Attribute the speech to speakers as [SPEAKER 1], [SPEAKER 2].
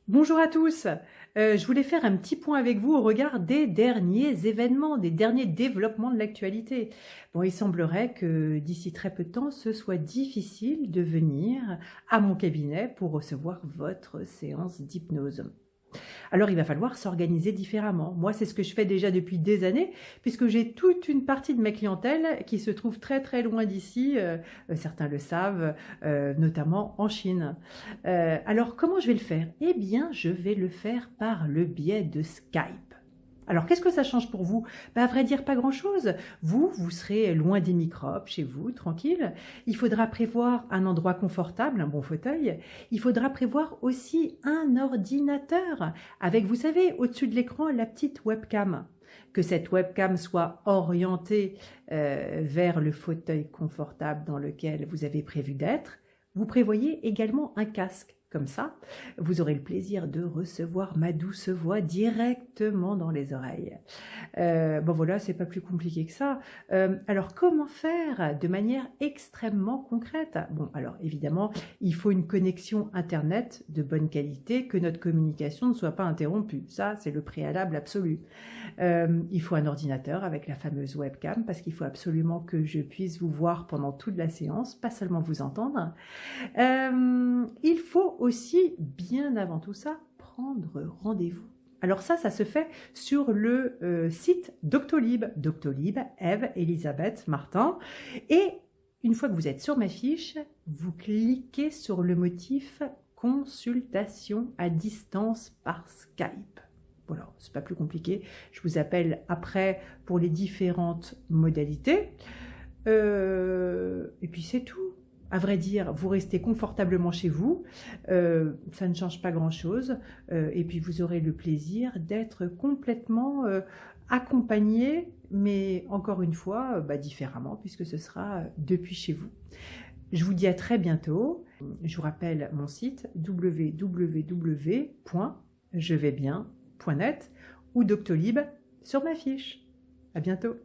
[SPEAKER 1] Bonjour à tous. Je voulais faire un petit point avec vous au regard des derniers événements, des derniers développements de l'actualité. Bon, il semblerait que d'ici très peu de temps, ce soit difficile de venir à mon cabinet pour recevoir votre séance d'hypnose. Alors, il va falloir s'organiser différemment. Moi, c'est ce que je fais déjà depuis des années, puisque j'ai toute une partie de ma clientèle qui se trouve très très loin d'ici. Certains le savent, notamment en Chine. Alors, comment je vais le faire? Eh bien, je vais le faire par le biais de Skype. Alors, qu'est-ce que ça change pour vous? À vrai dire, pas grand-chose. Vous serez loin des microbes, chez vous, tranquille. Il faudra prévoir un endroit confortable, un bon fauteuil. Il faudra prévoir aussi un ordinateur avec, vous savez, au-dessus de l'écran, la petite webcam. Que cette webcam soit orientée vers le fauteuil confortable dans lequel vous avez prévu d'être. Vous prévoyez également un casque. Comme ça, vous aurez le plaisir de recevoir ma douce voix directement dans les oreilles. Bon voilà, c'est pas plus compliqué que ça. Alors comment faire de manière extrêmement concrète? Bon, alors évidemment, il faut une connexion Internet de bonne qualité, que notre communication ne soit pas interrompue. Ça, c'est le préalable absolu. Il faut un ordinateur avec la fameuse webcam, parce qu'il faut absolument que je puisse vous voir pendant toute la séance, pas seulement vous entendre. Il faut aussi, bien avant tout ça, prendre rendez-vous. Alors ça se fait sur le site Doctolib. Doctolib, Ève, Elisabeth, Martin. Et une fois que vous êtes sur ma fiche, vous cliquez sur le motif consultation à distance par Skype. Voilà, c'est pas plus compliqué. Je vous appelle après pour les différentes modalités. Et puis c'est tout. À vrai dire, vous restez confortablement chez vous, ça ne change pas grand-chose, et puis vous aurez le plaisir d'être complètement accompagné, mais encore une fois, différemment, puisque ce sera depuis chez vous. Je vous dis à très bientôt. Je vous rappelle mon site www.jevaisbien.net ou Doctolib sur ma fiche. À bientôt.